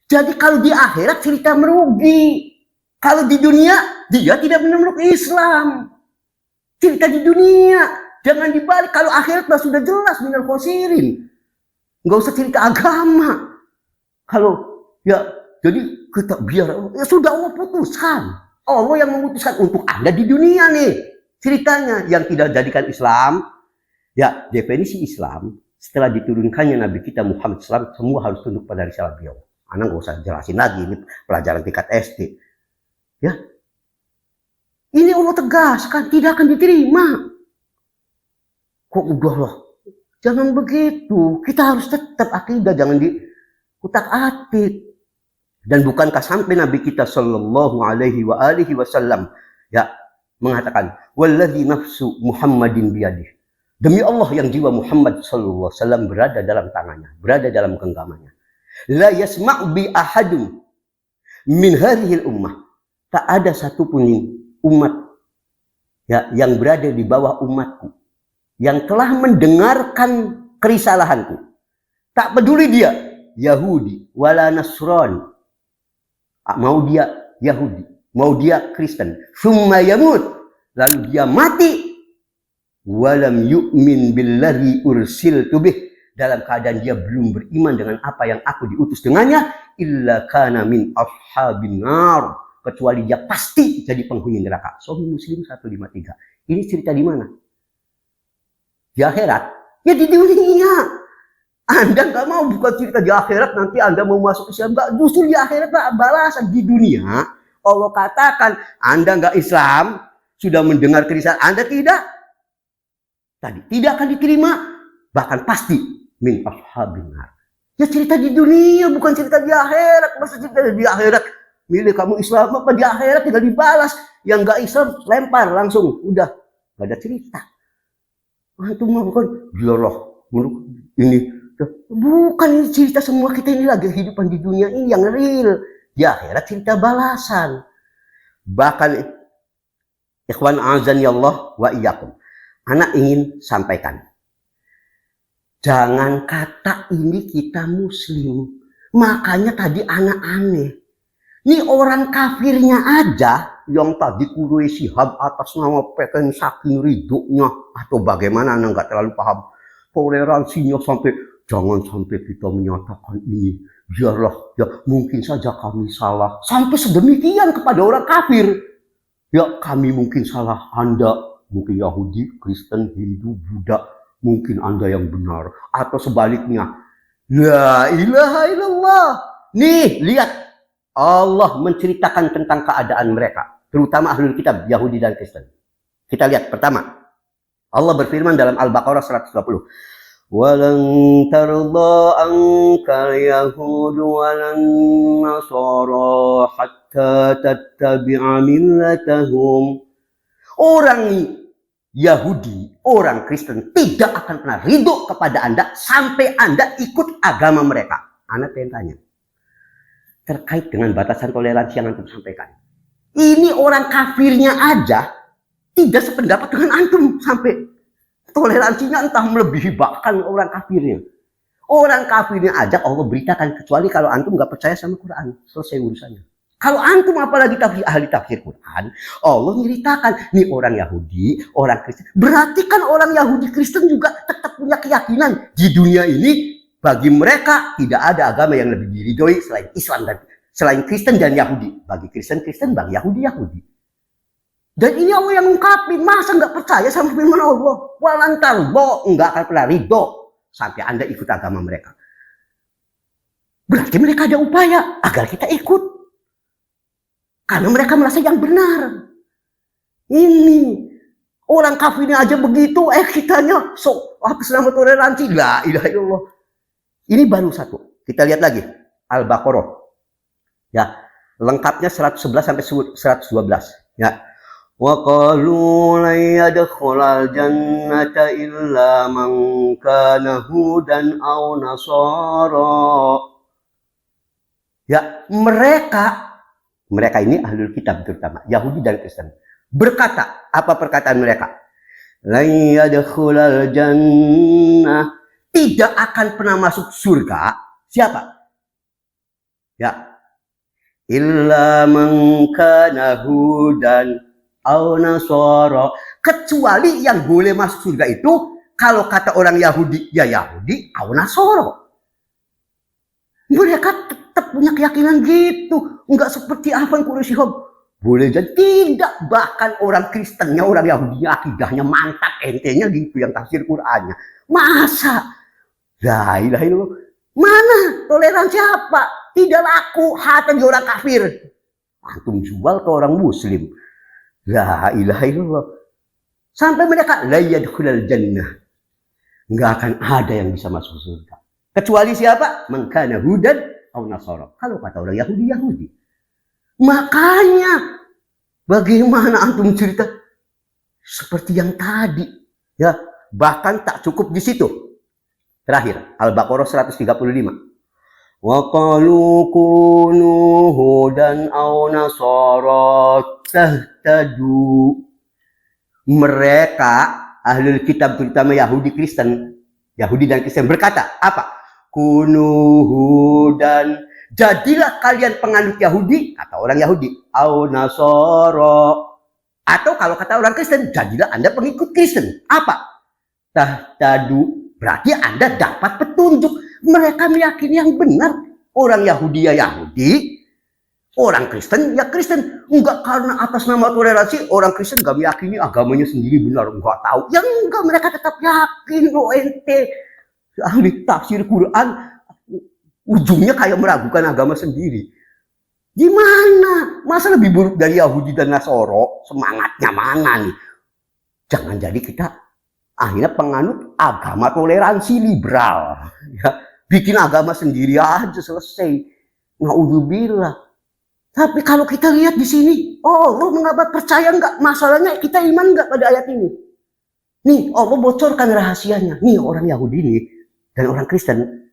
Jadi kalau di akhirat cerita merugi. Kalau di dunia dia tidak memeluk Islam. Cerita di dunia. Jangan dibalik, kalau akhirat sudah jelas minal khasirin. Nggak usah cerita agama. Kalau ya jadi kita biar ya sudah Allah putuskan. Allah yang memutuskan untuk Anda di dunia nih. Ceritanya yang tidak jadikan Islam, ya definisi Islam setelah diturunkannya Nabi kita Muhammad SAW, semua harus tunduk pada risalah beliau. Anda nggak usah jelasin lagi, ini pelajaran tingkat SD. Ya, ini Allah tegaskan tidak akan diterima. Kok udah loh, jangan begitu. Kita harus tetap akidah, jangan dikutak-atik. Dan bukankah sampai Nabi kita Sallallahu Alaihi Wasallam ya mengatakan, walladzi nafsu Muhammadin biyadih. Demi Allah yang jiwa Muhammad Sallallahu Alaihi Wasallam berada dalam tangannya, berada dalam genggamannya. La yasma' bi ahadun min hadhil ummah. Tak ada satupun umat ya yang berada di bawah umatku yang telah mendengarkan kerisalahanku. Tak peduli dia Yahudi wala Nasrani. Mau dia Yahudi, mau dia Kristen. Summa yamut, lalu dia mati. Walam yu'min billadzi ursiltu bih, dalam keadaan dia belum beriman dengan apa yang aku diutus dengannya, illa kana min ashabin nar, kecuali dia pasti jadi penghuni neraka. Sahih Muslim 153. Ini cerita di mana? Di akhirat? Ya di dunia. Anda nggak mau bukan cerita di akhirat, nanti Anda mau masuk Islam. Nggak, justru di akhirat Pak, balasan. Di dunia Allah katakan Anda nggak Islam, sudah mendengar kerisauan Anda tidak, tadi tidak akan diterima, bahkan pasti min ashabin nar. Ya cerita di dunia, bukan cerita di akhirat. Masa cerita di akhirat milih kamu Islam apa, di akhirat tinggal dibalas. Yang nggak Islam lempar langsung, udah nggak ada cerita. Antum mah bukan biarlah ini. Bukan, ini cerita semua kita ini lagi kehidupan di dunia ini yang real. Di akhirat cerita balasan. Bahkan ikhwan azani Allah wa iyyakum. Anak ingin sampaikan. Jangan kata ini kita muslim. Makanya tadi anak aneh. Ini orang kafirnya aja yang tadi kurui Syihab atas nama Peten Saking Ridhonya atau bagaimana, anak nggak terlalu paham toleransinya, sampai jangan sampai kita menyatakan ini, biarlah ya mungkin saja kami salah. Sampai sedemikian kepada orang kafir. Ya kami mungkin salah, Anda mungkin Yahudi, Kristen, Hindu, Buddha, mungkin Anda yang benar. Atau sebaliknya. La ilaha illallah. Nih lihat, Allah menceritakan tentang keadaan mereka, terutama ahlul kitab Yahudi dan Kristen. Kita lihat pertama, Allah berfirman dalam Al-Baqarah 120. walan tarda ankal yahud walan nasara hatta tattabi'a millatahum. Orang Yahudi, orang Kristen tidak akan pernah ridho kepada Anda sampai Anda ikut agama mereka. Anda pengen tanya terkait dengan batasan toleransi yang antum sampaikan. Ini orang kafirnya aja tidak sependapat dengan antum sampai toleransinya entah melebihi bahkan orang kafirnya. Orang kafirnya aja Allah beritakan kecuali kalau antum nggak percaya sama Quran, selesai urusannya. Kalau antum apalagi ahli tafsir Quran, Allah ceritakan nih orang Yahudi, orang Kristen. Berarti kan orang Yahudi Kristen juga tetap punya keyakinan di dunia ini bagi mereka tidak ada agama yang lebih diridhoi selain Islam dan selain Kristen dan Yahudi. Bagi Kristen, bagi Yahudi, Yahudi. Dan ini Allah yang ungkapin. Masa nggak percaya sama firman Allah? Walantar bo, nggak akan pernah ridho sampai Anda ikut agama mereka. Berarti mereka ada upaya agar kita ikut. Karena mereka merasa yang benar. Ini orang kafirnya aja begitu, kitanya apa selama toleransi? La ilaha illallah. Ini baru satu. Kita lihat lagi Al-Baqarah. Ya, lengkapnya 111 sampai 112. Ya. Wa qalu la yadkhulal jannata illa man kana hudan aw nasara. Ya, mereka ini ahlul kitab terutama Yahudi dan Kristen. Berkata, apa perkataan mereka? La yadkhulal jannah, tidak akan pernah masuk surga. Siapa? Ya. Illa man kana hudan aw nasara, kecuali yang boleh masuk surga itu kalau kata orang Yahudi ya Yahudi aw nasara. Mereka tetap punya keyakinan gitu, enggak seperti apa yang Quraisy boleh jadi tidak, bahkan orang Kristennya orang Yahudi akidahnya mantap entenya gitu yang tafsir Qur'annya. Masa? La ilaha illallah. Mana toleransi apa? Tidak laku hati di orang kafir. Antum jual ke orang muslim. La ilaha illallah. Sampai mereka la yadkhulal jannah. Enggak akan ada yang bisa masuk surga. Kecuali siapa? Man kana hudan aw nasara. Kalau kata orang Yahudi, Yahudi. Makanya bagaimana antum cerita seperti yang tadi? Ya, bahkan tak cukup di situ. Terakhir, Al-Baqarah 135. Wa qalu kunu hudan aw nasara tahtadu. Mereka ahlul kitab terutama Yahudi dan Kristen berkata, apa? Kunu hudan, jadilah kalian penganut Yahudi, kata orang Yahudi, aw nasara, atau kalau kata orang Kristen, jadilah Anda pengikut Kristen. Apa? Tahtadu, berarti Anda dapat petunjuk. Mereka meyakini yang benar. Orang Yahudi ya Yahudi, orang Kristen ya Kristen. Enggak karena atas nama toleransi orang Kristen enggak meyakini agamanya sendiri benar, enggak tahu. Yang enggak, mereka tetap yakin. Ente ahli tafsir Quran ujungnya kayak meragukan agama sendiri. Gimana? Masa lebih buruk dari Yahudi dan Nasoro? Semangatnya mana nih? Jangan jadi kita akhirnya penganut agama toleransi liberal. Ya, bikin agama sendiri aja selesai. Naudzubillah. Tapi kalau kita lihat di sini, Allah mengapa percaya enggak? Masalahnya kita iman enggak pada ayat ini? Nih, Allah bocorkan rahasianya. Nih orang Yahudi ini dan orang Kristen,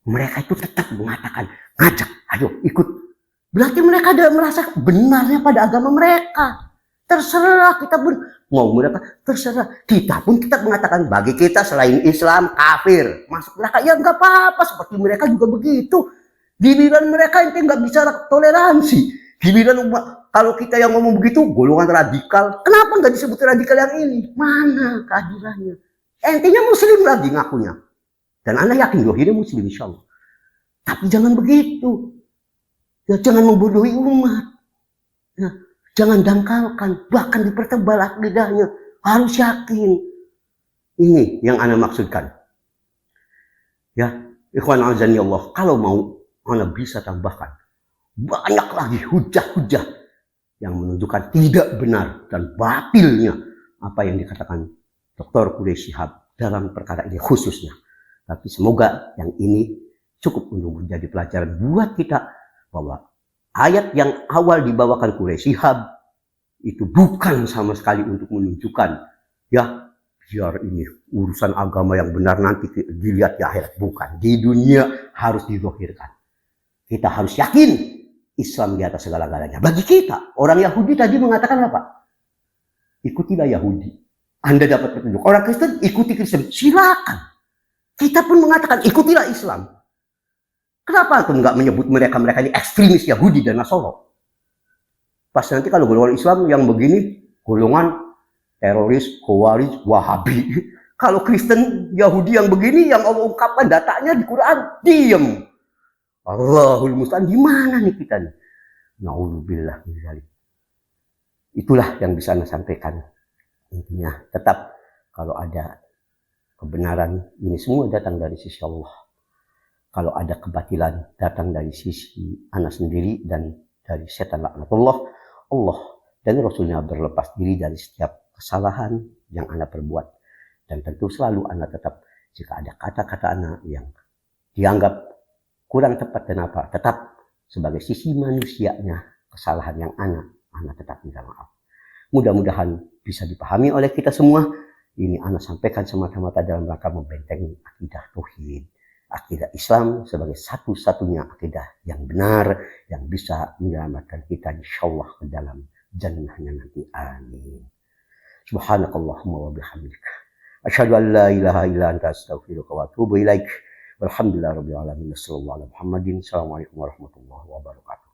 mereka itu tetap mengatakan, ngajak, ayo ikut. Berarti mereka ada merasa benarnya pada agama mereka. Terserah kita pun mau mereka, terserah. Kita pun tetap mengatakan bagi kita selain Islam kafir, masuk neraka. Ya nggak apa-apa, seperti mereka juga begitu. Giliran mereka itu nggak bisa toleransi. Giliran kalau kita yang ngomong begitu golongan radikal. Kenapa nggak disebut radikal yang ini? Mana keadilannya? Intinya Muslim lagi ngakunya. Dan Anda yakin loh ini Muslim insya Allah. Tapi jangan begitu. Ya, jangan membodohi umat. Ya, jangan dangkalkan. Bahkan dipertebal akidahnya. Harus yakin. Ini yang Anda maksudkan. Ya, ikhwan azani Allah. Kalau mau, Anda bisa tambahkan. Banyak lagi hujah-hujah yang menunjukkan tidak benar dan batilnya apa yang dikatakan Dr. Quraish Shihab dalam perkara ini khususnya. Tapi semoga yang ini cukup untuk menjadi pelajaran buat kita bahwa ayat yang awal dibawakan Quraisy Shihab itu bukan sama sekali untuk menunjukkan ya biar ini urusan agama yang benar nanti dilihat di akhirat. Bukan, di dunia harus didohirkan. Kita harus yakin Islam di atas segala-galanya. Bagi kita, orang Yahudi tadi mengatakan apa? Ikutilah Yahudi, Anda dapat petunjuk. Orang Kristen ikuti Kristen, silakan. Kita pun mengatakan ikutilah Islam. Kenapa antum nggak menyebut mereka ini ekstremis Yahudi dan Nasoro? Pas nanti kalau golongan Islam yang begini, golongan teroris, Khawarij, Wahabi. Kalau Kristen Yahudi yang begini, yang Allah ungkapkan datanya di Quran, diem. Allahul musta'an, di mana nih kita nih? Na'udzubillah min dzalik. Itulah yang bisa Anda sampaikan. Intinya tetap kalau ada kebenaran, ini semua datang dari sisi Allah. Kalau ada kebatilan, datang dari sisi anak sendiri dan dari setan laknatullah. Allah dan Rasulnya berlepas diri dari setiap kesalahan yang anak perbuat. Dan tentu selalu anak tetap, jika ada kata-kata anak yang dianggap kurang tepat dan apa, tetap sebagai sisi manusianya kesalahan yang anak tetap minta maaf. Mudah-mudahan bisa dipahami oleh kita semua. Ini anak sampaikan semata-mata dalam rangka membentengi akidah tauhid, akidah Islam sebagai satu-satunya akidah yang benar yang bisa menyelamatkan kita insyaallah ke dalam jannahnya nanti. Amin. Subhanakallahumma wa bihamdika asyhadu an la ilaha illa anta astaghfiruka wa atubu ilaik. Walhamdulillahirabbil alamin. Wassallallahu ala Muhammadin. Assalamualaikum warahmatullahi wabarakatuh.